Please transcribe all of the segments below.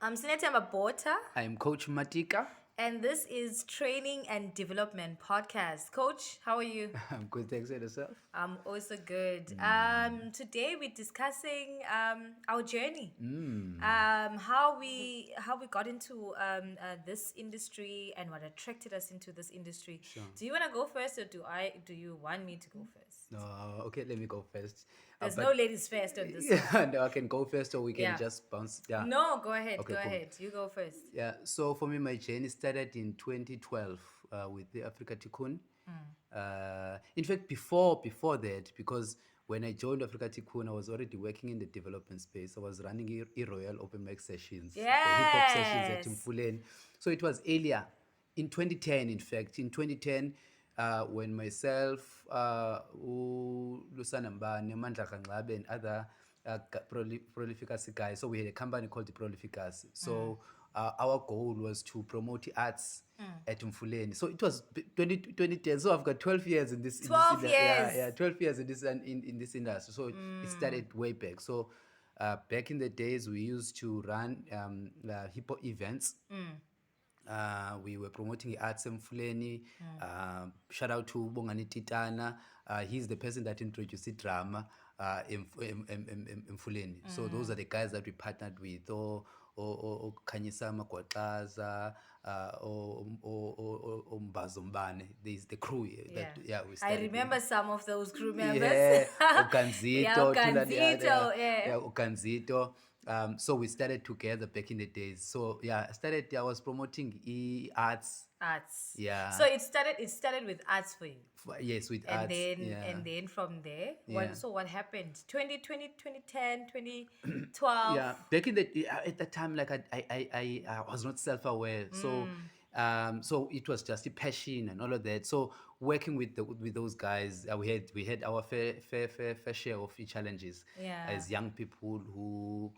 I'm Sinetamba Bota, I'm Coach Matika. and this is Training and Development Podcast. Coach, how are you? I'm good, thanks for yourself. I'm also good. Mm. Today we're discussing our journey, Mm. how we got into this industry and what attracted us into this industry. Sure. Do you want to go first, or do you want me to go first? Okay, let me go first. There's no But ladies first on this one. no, I can go first, or we can Yeah. just bounce. Yeah. No, go ahead. Okay, Go cool. ahead. You go first. Yeah. So for me, my journey started in 2012 with the Africa Tikkun. In fact, before that, because when I joined Africa Tikkun, I was already working in the development space. I was running Royal Open Mic sessions, the hip hop sessions at Yes. Mfuleni. So it was earlier, in 2010, in fact. In 2010, when myself, Lusana Mbane, Mandla Kanglabe, and other Prolificus guys, so we had a company called the Prolificus. So our goal was to promote arts at Mfuleni. So it was 2010. So I've got 12 years in this 12 years. yeah, 12 years in this industry. So it started way back. So back in the days, we used to run hip hop events. We were promoting arts Mfuleni. Shout out to Bongani Titana. He's the person that introduced the drama in Mfuleni. So those are the guys that we partnered with. Khanyisa Magwaqaza, Mbazo Mbane. There's the crew that we I started remember with. some of those crew members. Yeah, Yeah, Oganzito, Oganzito, yeah. Oganzito. So we started together back in the days. So yeah, I was promoting arts. Arts. Yeah. So it started with arts for you. Yes, with And arts. then Yeah. and then from there, Yeah. what happened? 2020, 2010, 2012. Yeah, back in the at that time, like I was not self-aware, so it was just a passion and all of that. So working with those guys, we had our fair share of challenges Yeah. as young people who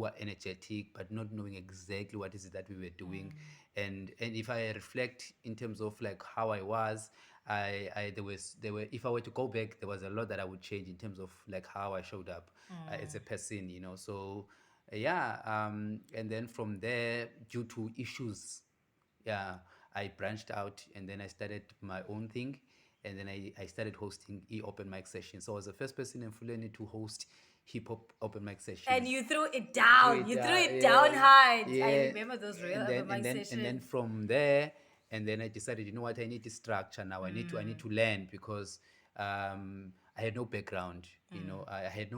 are energetic but not knowing exactly what is it that we were doing. And if I reflect in terms of like how I was, there were if I were to go back, there was a lot that I would change in terms of like how I showed up as a person, so yeah. And then from there, due to issues, yeah, I branched out and then I started my own thing. And then I started hosting open mic sessions. So I was the first person in Fulani to host hip hop open mic sessions. And you threw it down. Threw You it threw it yeah, down hard. I yeah. remember those real And open then mic and then sessions. from there, and then I decided, you know what, I need to structure now. I need to learn, because I had no background. I had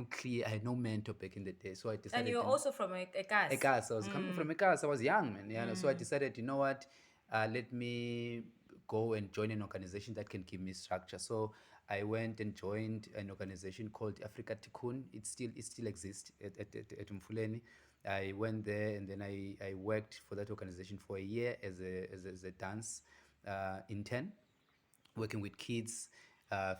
no mentor back in the day. So I decided. And you're also from a cast. Ekas. I was coming from Ekas. I was young, man. Yeah. So I decided, you know what, let me go and join an organization that can give me structure. So I went and joined an organization called Africa Tikkun. It still exists at Mfuleni. I went there and then I worked for that organization for a year as a dance intern, working with kids,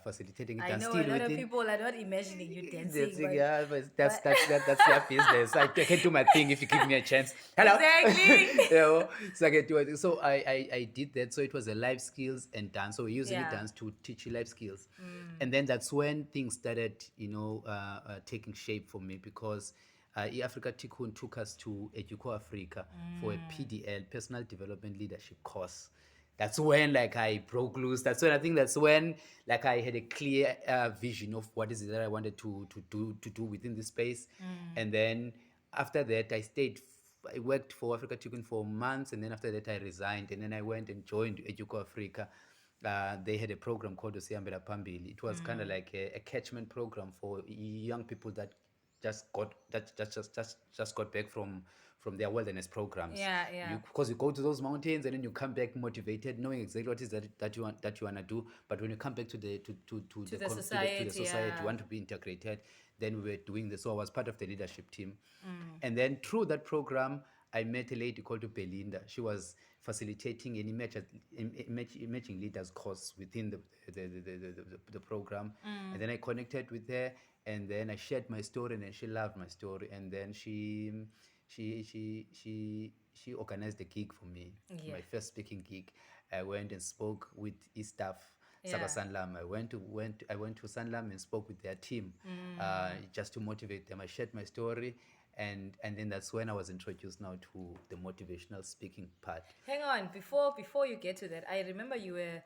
facilitating I dance know a still lot of within. people are not imagining you dancing, That's, but yeah, but that's their business. I can do my thing if you give me a chance. Hello. Exactly. So I can do it. So I did that. So it was a life skills and dance. So we're using Yeah. dance to teach you life skills. And then that's when things started, taking shape for me, because Africa Tikkun took us to Educo Africa for a PDL, Personal Development Leadership course. That's when like I broke loose. That's when like I had a clear vision of what is it that I wanted to do within this space. And then after that, I worked for Africa Chicken for months, and then after that I resigned, and then I went and joined Educo Africa. They had a program called Osiyambela Pambili. It was kind of like a catchment program for young people that just got back from their wilderness programs. Yeah, yeah. Because you go to those mountains and then you come back motivated, knowing exactly what is that you want to do. But when you come back to the the society, society, yeah. you want to be integrated. Then we were doing this. So I was part of the leadership team. And then through that program, I met a lady called Belinda. She was facilitating an emerging leaders course within the program. And then I connected with her, and then I shared my story, and then she loved my story. And then she organized a gig for me, Yeah. my first speaking gig. I went and spoke with his staff, Yeah. Saba Sanlam. I went to Sanlam and spoke with their team, just to motivate them. I shared my story, and then that's when I was introduced now to the motivational speaking part. Hang on, before you get to that, I remember you were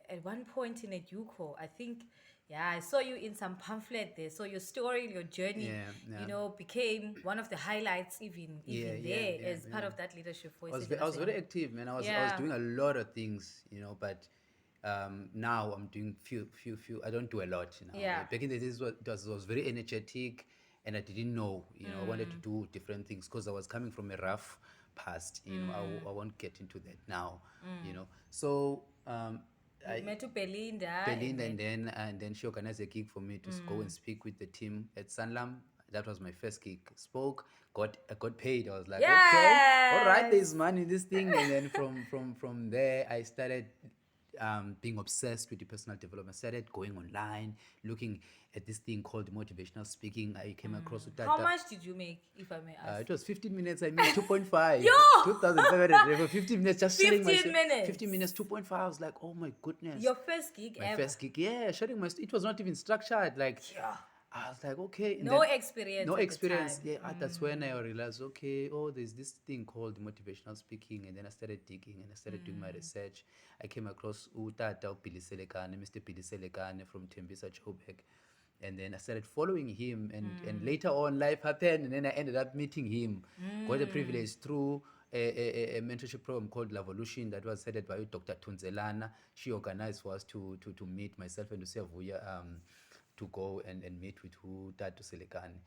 at one point in a UCO. I think, yeah, I saw you in some pamphlet there. So your story, your journey, Yeah. became one of the highlights even there as part of that leadership voice. I was very active, man. I was Yeah. doing a lot of things, but now I'm doing few. I don't do a lot now. Yeah. Back in the days, was very energetic, and I didn't know. I wanted to do different things because I was coming from a rough past. I won't get into that now. So You met to Belinda, Belinda, and and then she organized a gig for me to go and speak with the team at Sanlam. That was my first gig. Spoke, I got paid. I was like, okay, all right, there's money in this thing. And then from there, I started being obsessed with the personal development. Started going online, looking at this thing called motivational speaking. I came across with that. how much did you make, if I may ask? It was 15 minutes. I made 2.5. Yo! 2,500 for 15 minutes just selling 15 minutes. 15 minutes, 2.5. I was like, oh my goodness. Your first gig My ever? first gig, yeah, sharing my. It was not even structured. Like, Yeah. I was like, okay. And No then- experience. No at the experience. time. Yeah, that's when I realized, okay, oh, there's this thing called motivational speaking, and then I started digging and I started doing my research. I came across Utata Billy Selekane, Mr. Billy Selekane from Tembisa Joburg. And then I started following him, and later on, life happened, and then I ended up meeting him. Got the privilege through a mentorship program called Lavolution that was headed by Dr. Tunzelana. She organized for us to meet myself and Lucia to go and meet with Tatu Selekane.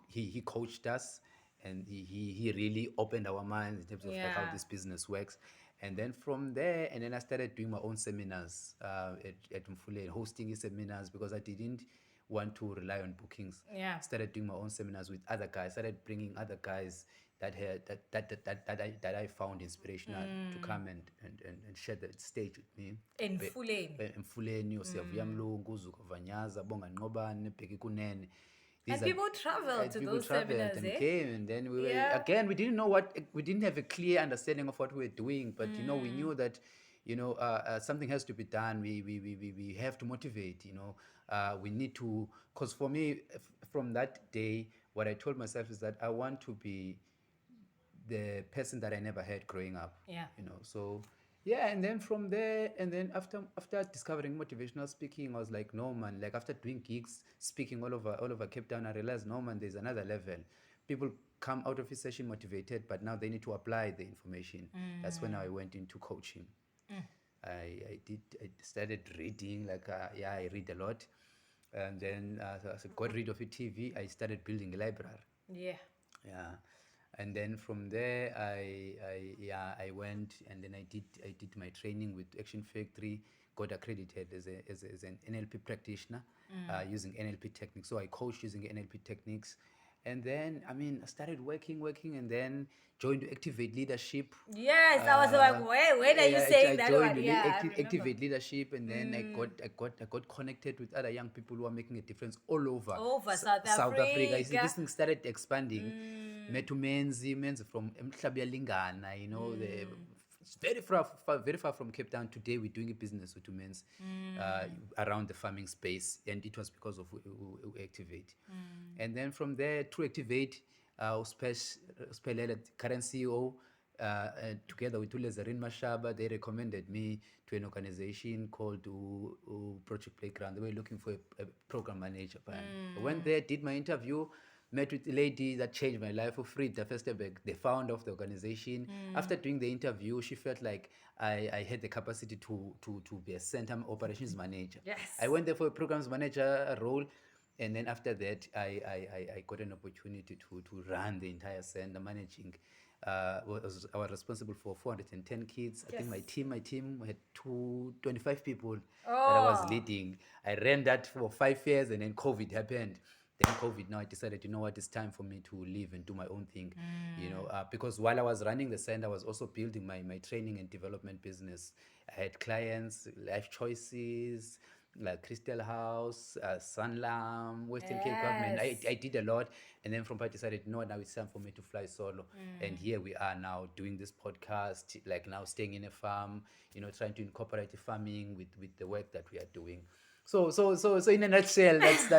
He coached us, and he really opened our minds in terms of like how Yeah. this business works. And then from there, and then I started doing my own seminars at Mfuleni, hosting seminars because I didn't want to rely on bookings. Yeah. Started doing my own seminars with other guys. Started bringing other guys that had that I found inspirational to come and share the stage with me. In Mfuleni. Mfuleni, uSiyavuya Mlungu, Zuko Vanyaza, Bonga Nqobane, Bheki Kunene. And people traveled to People those traveled seminars, and eh? came, and then we were Yeah. again. We didn't know we didn't have a clear understanding of what we were doing, but we knew that something has to be done. We have to motivate. We need to, because for me, from that day, what I told myself is that I want to be the person that I never had growing up. Yeah. So yeah, and then from there, and then after discovering motivational speaking, I was like, no man, like after doing gigs, speaking all over Cape Town, I realized, no man, there's another level. People come out of a session motivated, but now they need to apply the information. That's when I went into coaching. I started reading, like I read a lot, and then as I got rid of the TV, I started building a library. Yeah. Yeah, and then from there I went, and then I did my training with Action Factory, got accredited as an NLP practitioner using NLP techniques. So I coached using NLP techniques, and then I started working, and then joined Activate Leadership. Yes, I was like, when are you saying that joined one? Yeah, I remember. Activate Leadership, and then I got connected with other young people who are making a difference all over South Africa. You see, Africa. this thing started expanding. Met Menzi from Mhlabya Lingana, it's very far from Cape Town. Today we're doing a business with Men's around the farming space, and it was because of Activate. And then from there, through Activate, Spelele, current CEO, together with Ulezarin Mashaba, they recommended me to an organization called Project Playground. They were looking for a program manager. I went there, did my interview, met with a lady that changed my life, Frida Festerberg, the founder of the organization. After doing the interview, she felt like I had the capacity to be a center operations manager. Yes. I went there for a programs manager role. And then after that, I got an opportunity to run the entire center, managing. I was responsible for 410 kids. I think my team had 25 people that I was leading. I ran that for 5 years, and then COVID happened. Then COVID, now I decided, you know what, it's time for me to leave and do my own thing. Because while I was running the center, I was also building my training and development business. I had clients, Life Choices, like Crystal House, Sanlam, Western Cape Government. I did a lot, and then from there I decided, no, now it's time for me to fly solo. And here we are now doing this podcast, like now staying in a farm, trying to incorporate farming with the work that we are doing. So in a nutshell, that's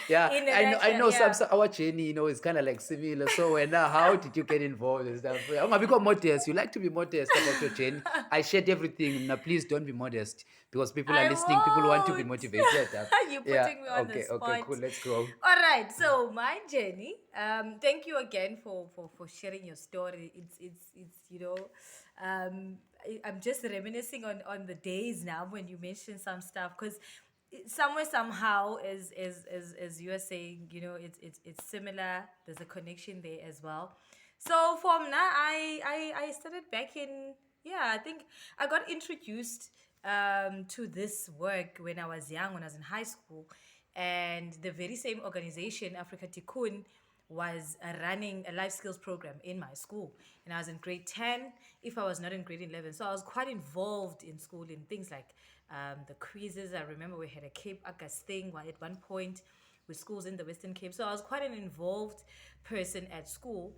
yeah. In a I nutshell, know yeah. our journey, is kind of like similar. So when how did you get involved and stuff? I'm a bit modest. You like to be modest about your journey. I shared everything. Now please don't be modest because people are I listening. People want to be won't. motivated. You're Yeah. putting me on the Okay. spot. Cool. Let's go. All right. So my journey. Thank you again for sharing your story. It's I'm just reminiscing on the days now when you mentioned some stuff because somewhere somehow as you are saying, it's similar. There's a connection there as well. So from now, I started back in, yeah, I think I got introduced to this work when I was young, when I was in high school. And the very same organization, Africa Tikkun, was running a life skills program in my school. And I was in grade 10, if I was not in grade 11. So I was quite involved in school in things like the quizzes. I remember we had a Cape August thing at one point with schools in the Western Cape. So I was quite an involved person at school.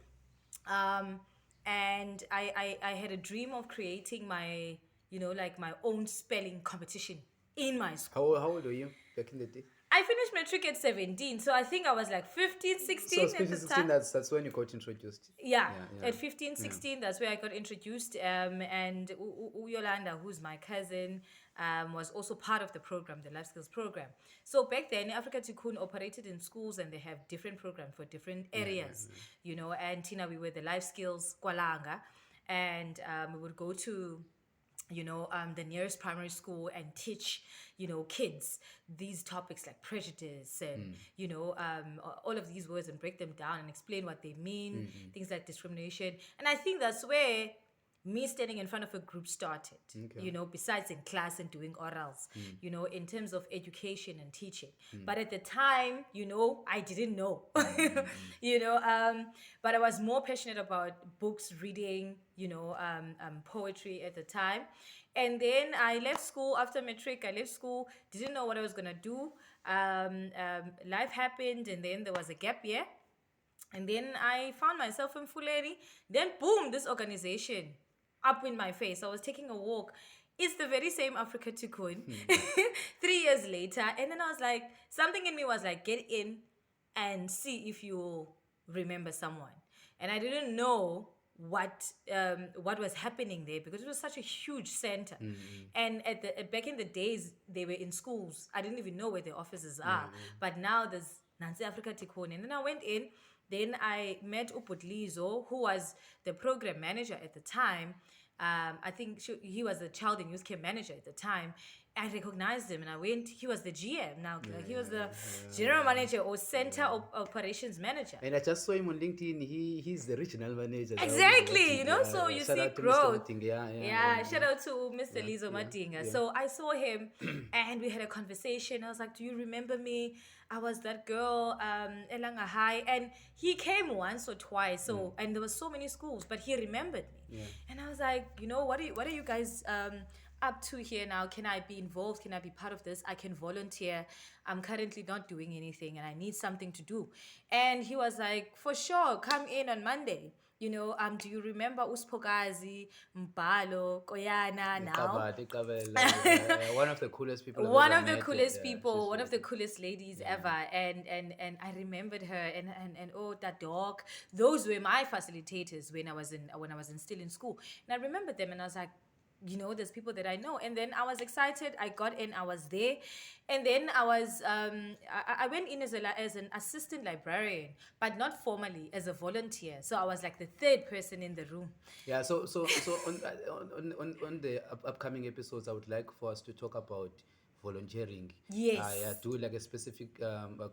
um, and I had a dream of creating my, like my own spelling competition in my school. How old were you back in the day? I finished matric at 17, so I think I was like 15, So 16 at the 2016. time. That's when you got introduced. Yeah, Yeah. at 15, 16, that's where I got introduced. And Yolanda, who's my cousin, was also part of the program, the life skills program. So back then, Africa Tikkun operated in schools and they have different programs for different areas, and Tina, we were the life skills Kwalanga. And we would go to the nearest primary school and teach, kids these topics like prejudice and, all of these words and break them down and explain what they mean, things like discrimination. And I think that's where me standing in front of a group started, Okay. besides in class and doing orals, in terms of education and teaching. But at the time, I didn't know, but I was more passionate about books, reading, poetry at the time. And then I left school after matric. I left school, didn't know what I was going to do. Life happened, and then there was a gap year. And then I found myself in Fulani. Then, boom, this organization up in my face. I was taking a walk. It's the very same Africa Tikkun 3 years later. And then I was like, something in me was like, get in and see if you remember someone. And I didn't know what was happening there because it was such a huge center. And back in the days, they were in schools. I didn't even know where the offices are. But now there's Nancy Africa Tikkun. And then I went in. Then I met Uputlizo, who was the program manager at the time. I think he was the child and youth care manager at the time. I recognized him and I went, he was the GM now. He was the general manager or center operations manager. And I just saw him on LinkedIn. He's the regional manager. Exactly, so you shout see out to Mr. growth. Matinga. Yeah, shout out to Mr. Lizo Madinga. yeah. So I saw him and we had a conversation. I was like, do you remember me? I was that girl, Elanga High. And he came once or twice. So and there were so many schools, but he remembered me. Yeah. And I was like, what are you guys up to here now? Can I be involved? Can I be part of this? I can volunteer. I'm currently not doing anything and I need something to do. And he was like, for sure, come in on Monday. Do you remember Uspokazi, Mbalo, Koyana now? One of the coolest people. One I've of ever the met. coolest Yeah, people, she's one of the really coolest ladies ever. And I remembered her and oh, that dog. Those were my facilitators when I was still in school. And I remembered them and I was like, there's people that I know. And then I was excited. I got in, I was there. And then I was, I went in as an assistant librarian, but not formally, as a volunteer. So I was like the third person in the room. Yeah, so on the upcoming episodes, I would like for us to talk about volunteering. Yes. Yeah, do like a specific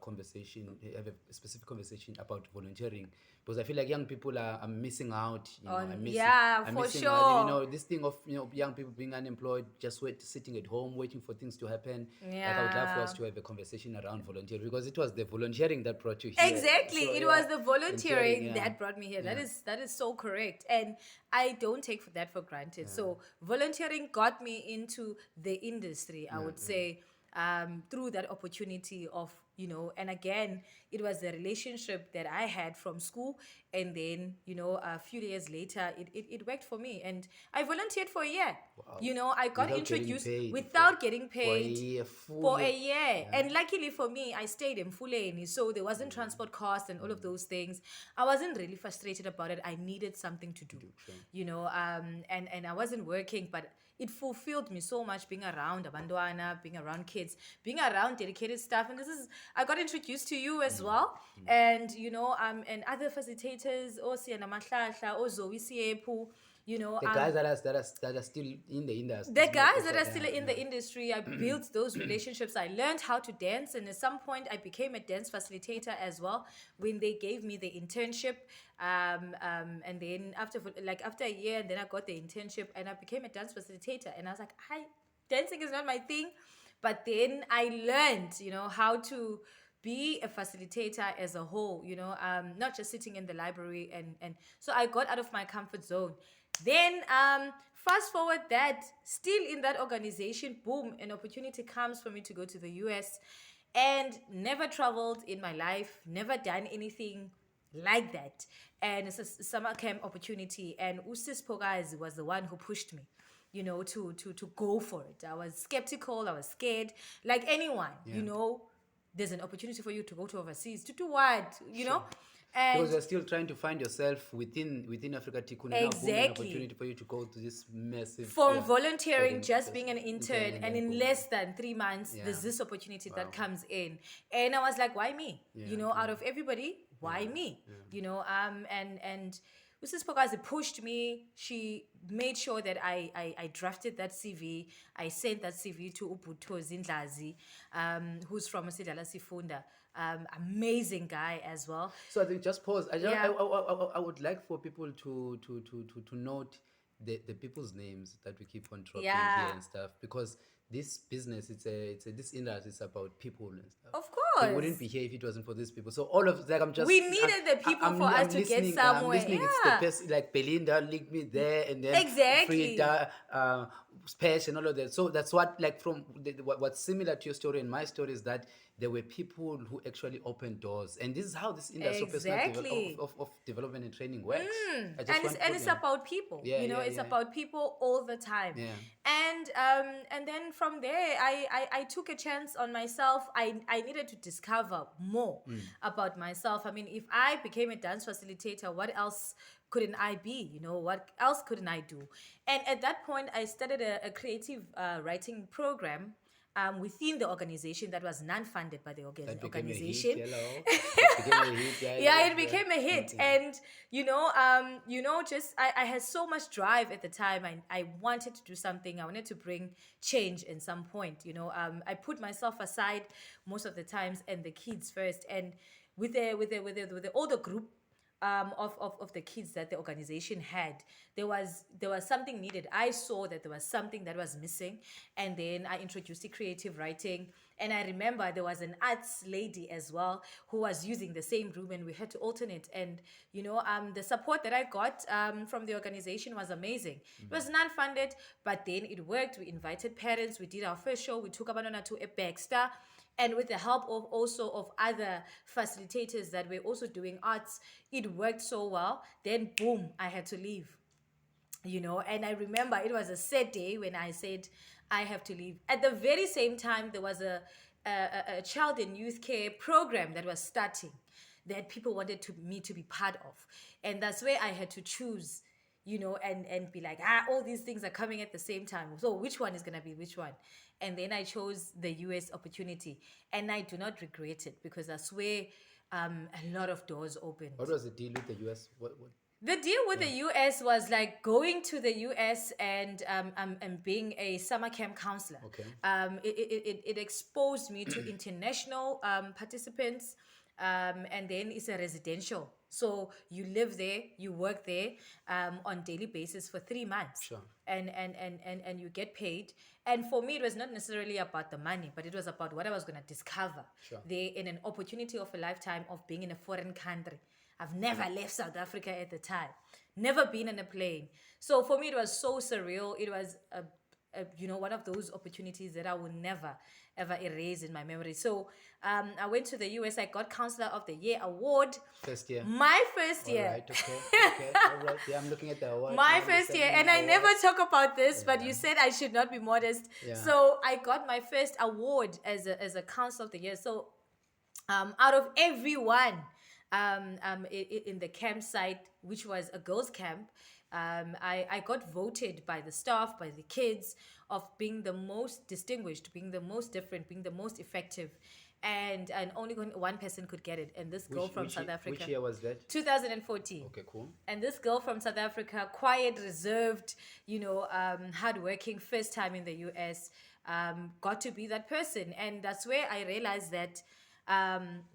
conversation, have a specific conversation about volunteering because I feel like young people are missing out. I'm missing sure. out. This thing of young people being unemployed, just sitting at home waiting for things to happen. Yeah. Like I would love for us to have a conversation around volunteering because it was the volunteering that brought you here. Exactly, So, it yeah, was the volunteering yeah. that brought me here. That is so correct, and I don't take that for granted. So volunteering got me into the industry. I would say through that opportunity of, and again, it was the relationship that I had from school. And then, a few days later, it worked for me. And I volunteered for a year. Wow. I got Without getting introduced paid without getting for a paid year, full for year. a year. And luckily for me, I stayed in Fulani, so there wasn't transport costs and all of those things. I wasn't really frustrated about it. I needed something to do, Sure. and I wasn't working, but it fulfilled me so much being around abantwana, being around kids, being around dedicated staff. And I got introduced to you as well, and and other facilitators, Osi and Amahlahla, Zoe Siepu, The guys that are still in the industry. the it's not- guys it's that not- are still yeah, in the industry, I built those relationships. I learned how to dance, and at some point, I became a dance facilitator as well. When they gave me the internship, and then after a year, and then I got the internship, and I became a dance facilitator. And I was like, dancing is not my thing, but then I learned, how to be a facilitator as a whole, not just sitting in the library, and so I got out of my comfort zone. Then fast forward that, still in that organization, boom, an opportunity comes for me to go to the US, and never traveled in my life, never done anything like that. And it's a summer camp opportunity, and Usis Pogazi was the one who pushed me, to go for it. I was skeptical, I was scared, like anyone, there's an opportunity for you to go to overseas to do what, and Because you're still trying to find yourself within Africa Tikkun. And now, boom, an Exactly. opportunity for you to go to this massive. from volunteering, just just being an intern, and then in boom. less than 3 months, Yeah. there's this opportunity Wow. that comes in. And I was like, why me? Yeah, Out of everybody, why me? And Mrs. Pokazi pushed me. She made sure that I drafted that CV. I sent that CV to Uputo Zindlazi, who's from Sidala Sifunda. Amazing guy as well. So I think just pause. Yeah. I would like for people to note the people's names that we keep on dropping Yeah. here and stuff, because this business, this industry is about people and stuff. Of We course. wouldn't be here if it wasn't for these people. So all of I'm just We needed the people for us to get listening, somewhere. I'm listening. It's Yeah. the person like Belinda linked me there, and then Exactly. Frida, Spesh, and all of that. So that's what, like, from what's similar to your story and my story is that there were people who actually opened doors, and this is how this industry of personal Exactly. of development and training works. I just And want to it's put in- about people. Yeah, It's yeah. about people all the time. Yeah. And then from there, I took a chance on myself. I needed to discover more about myself. I mean, if I became a dance facilitator, what else couldn't I be? What else couldn't I do? And at that point, I started a creative writing program within the organization that was non-funded by the That became organization. a hit. Hello. It became a hit. Yeah, it became a hit. And just I had so much drive at the time. I wanted to do something. I wanted to bring change in some point. I put myself aside most of the times, and the kids first. And with the older group of the kids that the organization had, there was something needed. I saw that there was something that was missing, and then I introduced the creative writing. And I remember there was an arts lady as well who was using the same room, and we had to alternate. And the support that I got from the organization was amazing. It was non-funded, but then it worked. We invited parents. We did our first show. We took Abantwana to a Baxter. And with the help of also of other facilitators that were also doing arts, it worked so well. Then boom, I had to leave. And I remember it was a sad day when I said I have to leave. At the very same time, there was a child and youth care program that was starting that people wanted me to be part of. And that's where I had to choose, and be like, all these things are coming at the same time. So which one is going to be which one? And then I chose the US opportunity. And I do not regret it, because I swear a lot of doors opened. What was the deal with the US? What? The deal with the US was like going to the US and being a summer camp counselor. Okay. It exposed me to international participants, and then it's a residential. So you live there, you work there on daily basis for 3 months. Sure. And you get paid. And for me, it was not necessarily about the money, but it was about what I was going to discover Sure. there, in an opportunity of a lifetime of being in a foreign country. I've never left South Africa at the time, never been on a plane. So for me, it was so surreal. It was one of those opportunities that I will never ever erase in my memory. So I went to the US. I got Counselor of the Year award. First year. My first All year. right. Okay. Okay. All right. Yeah, I'm looking at the award. My now, the first year, and ceremony I award. never talk about this, but Yeah. you said I should not be modest. Yeah. So I got my first award as a Counselor of the Year. So out of everyone in the campsite, which was a girls' camp, I got voted by the staff, by the kids, of being the most distinguished, being the most different, being the most effective. And only one person could get it, and this girl from South Africa. Which year was that? 2014. Okay, cool. And this girl from South Africa, quiet, reserved, hardworking, first time in the US, got to be that person. And that's where I realized that,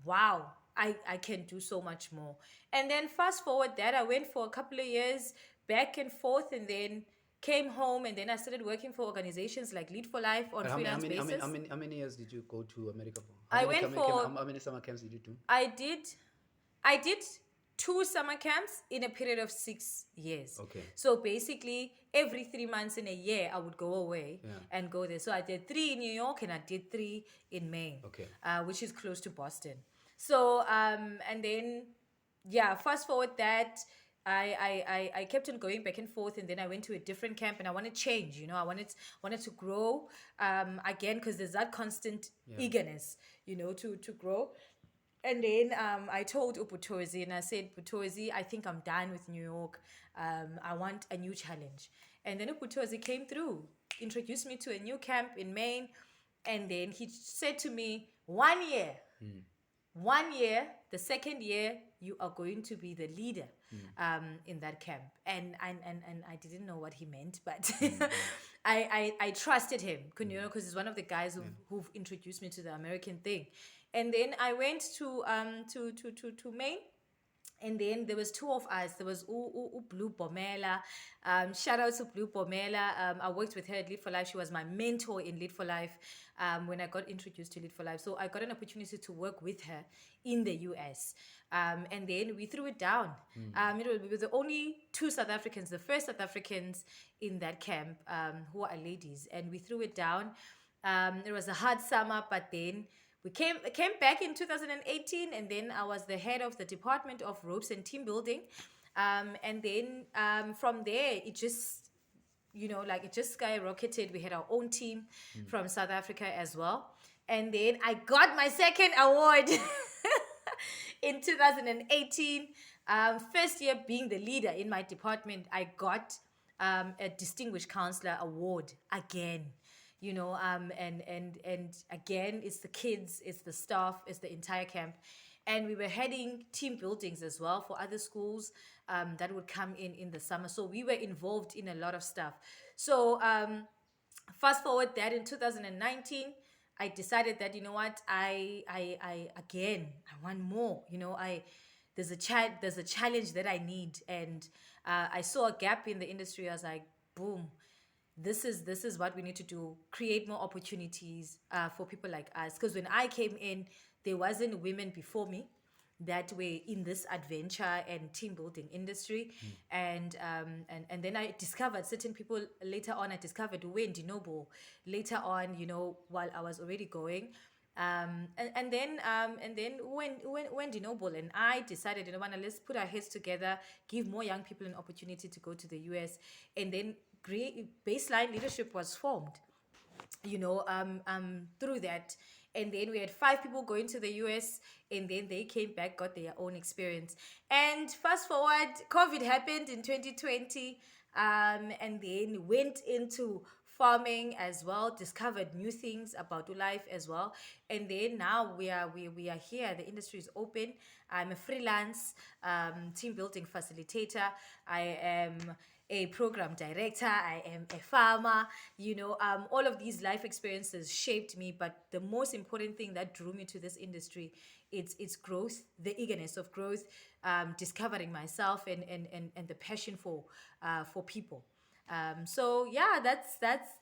wow, I can do so much more. And then fast forward that, I went for a couple of years back and forth, and then came home, and then I started working for organizations like Lead for Life on freelance basis. How many years did you go to America for? I went for- How many summer camps did you do? I did 2 summer camps in a period of 6 years. Okay. So basically, every 3 months in a year, I would go away Yeah. and go there. So I did 3 in New York and I did 3 in Maine, Okay. which is close to Boston. So and then fast forward that. I kept on going back and forth, and then I went to a different camp, and I wanted change. I wanted to grow again, because there's that constant eagerness, to grow. And then I told Uputozi, and I said, Uputozi, I think I'm done with New York. I want a new challenge. And then Uputozi came through, introduced me to a new camp in Maine, and then he said to me, 1 year. 1 year, the second year, you are going to be the leader in that camp. And I didn't know what he meant, but I trusted him, because he's one of the guys who've introduced me to the American thing. And then I went to Maine. And then there was 2 of us. There was Blue Bomela. Shout out to Blue Bomela. I worked with her at Lead for Life. She was my mentor in Lead for Life when I got introduced to Lead for Life. So I got an opportunity to work with her in the US. And then we threw it down. We were the only 2 South Africans, the first South Africans in that camp who are ladies. And we threw it down. It was a hard summer, but then we came back in 2018, and then I was the head of the Department of Ropes and Team Building. And then from there, it just, it just skyrocketed. We had our own team from South Africa as well. And then I got my second award in 2018. First year being the leader in my department, I got a Distinguished Counselor Award again. And again, it's the kids, it's the staff, it's the entire camp. And we were heading team buildings as well for other schools that would come in the summer. So we were involved in a lot of stuff. So fast forward that in 2019, I decided that, I want more. There's a challenge that I need. And I saw a gap in the industry. I was like, boom. This is what we need to do, create more opportunities for people like us. Because when I came in, there wasn't women before me that were in this adventure and team building industry. And then I discovered certain people later on. I discovered Wendy Noble later on, while I was already going. And then when Wendy Noble and I decided, let's put our heads together, give more young people an opportunity to go to the US, and then baseline leadership was formed, through that. And then we had 5 people going to the US, and then they came back, got their own experience. And fast forward, COVID happened in 2020, and then went into farming as well, discovered new things about life as well. And then now we are here. The industry is open. I'm a freelance team building facilitator. I am a program director. I am a farmer. All of these life experiences shaped me. But the most important thing that drew me to this industry, it's growth, the eagerness of growth, discovering myself, and the passion for people. So yeah,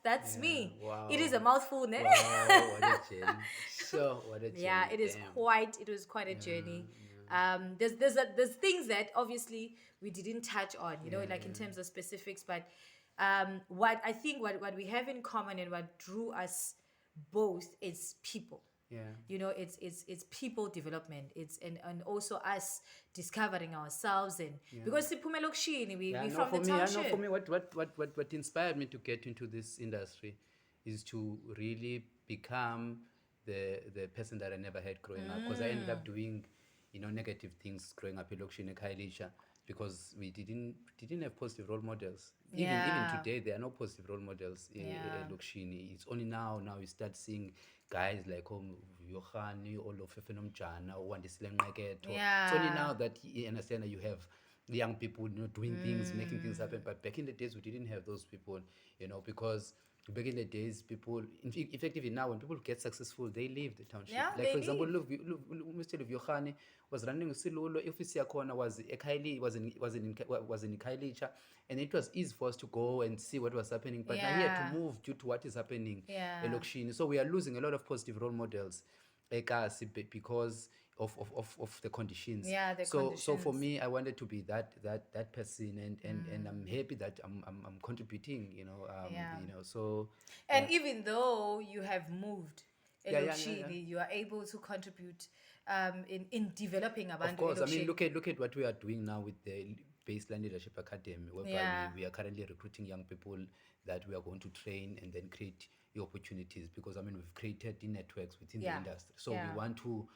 that's me. Wow. It is a mouthful, ne? Wow, what a journey. What a journey. Yeah, it was quite a journey. There's things that obviously we didn't touch on, like in terms of specifics, but what I think what we have in common and what drew us both is people. Yeah. You know, it's people development. It's and also us discovering ourselves, and because siphume elokishini, Yeah, we no, from for the me, I know township. for me, what inspired me to get into this industry is to really become the person that I never had growing up. Because I ended up doing, negative things growing up in Lokshini Khayelitsha because we didn't have positive role models. Even Yeah. today, there are no positive role models in Yeah. Lokshini. It's only now you start seeing guys like Yohani, Olofefe Nomjana, Wandisile Nqeketho. It's only Yeah. now that you understand that you have young people, doing things, making things happen. But back in the days, we didn't have those people, because back in the days, people, effectively now, when people get successful, they leave the township. Yeah, Like they for example, leave. Mr. Luvyokane was running Silulo, office yakhona was in Khayelitsha, and it was easy for us to go and see what was happening. But now he had to Yeah. move due to what is happening Yeah. Elokishini. So we are losing a lot of positive role models because of the conditions. Yeah, the So for conditions. me, I wanted to be that person, and I'm happy that I'm contributing. Yeah. So And even though you have moved yeah. elokishini, you are able to contribute in developing Of abantu course, I mean, elokishini. look at what we are doing now with the Baseline Leadership Academy, whereby Yeah. we are currently recruiting young people that we are going to train and then create the opportunities. Because I mean, we've created the networks within the Yeah. industry, so Yeah. we want to.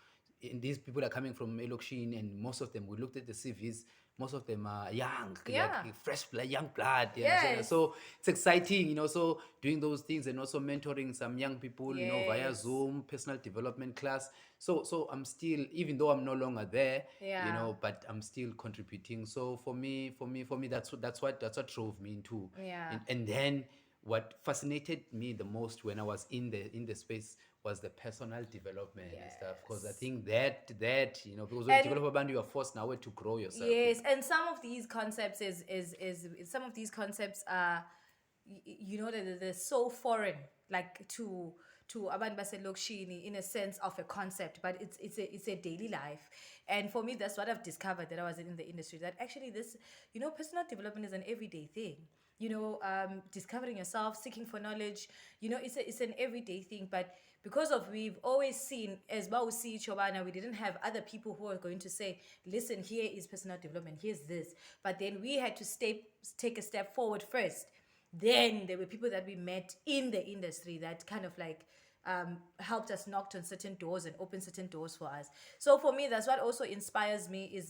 And these people are coming from Elokshini, and most of them, we looked at the CVs. Most of them are young, Yeah. like fresh blood, young blood. Yes. So it's exciting, So doing those things and also mentoring some young people, via Yes. Zoom, personal development class. So I'm still, even though I'm no longer there, Yeah. but I'm still contributing. So for me, that's what drove me into. Yeah. And then what fascinated me the most when I was in the space was the personal development and stuff. Because I think that because when you And develop a band, you are forced now to grow yourself. yes, and some of these concepts is some of these concepts are that they're so foreign, like to abantu baselokishini, in a sense of a concept, but it's a daily life. And for me, that's what I've discovered that I was in the industry, that actually this, personal development is an everyday thing. Discovering yourself, seeking for knowledge, it's an everyday thing. But because of we've always seen, as Bausi Chobana, we didn't have other people who are going to say, listen, here is personal development, here's this. But then we had to take a step forward first. Then there were people that we met in the industry that kind of like helped us knock on certain doors and open certain doors for us. So for me, that's what also inspires me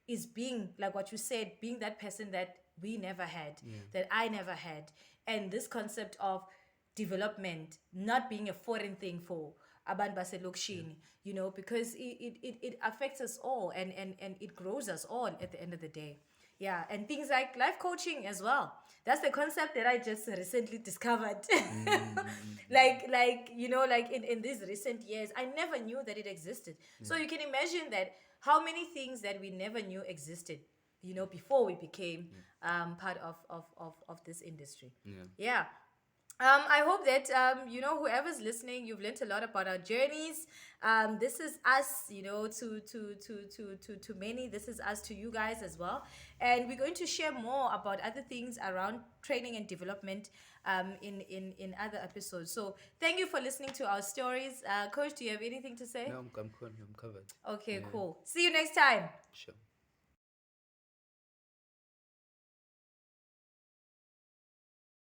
is being, like what you said, being that person that we never had, that I never had. And this concept of development not being a foreign thing for abantu baselokishini, because it affects us all, and it grows us all at the end of the day. Yeah, and things like life coaching as well. That's the concept that I just recently discovered. Like in these recent years, I never knew that it existed. So you can imagine that how many things that we never knew existed, before we became part of this industry. Yeah. I hope that whoever's listening, you've learned a lot about our journeys. This is us, to many. This is us to you guys as well, and we're going to share more about other things around training and development in other episodes. So thank you for listening to our stories, Coach. Do you have anything to say? No, I'm covered. Okay, cool. See you next time. Sure.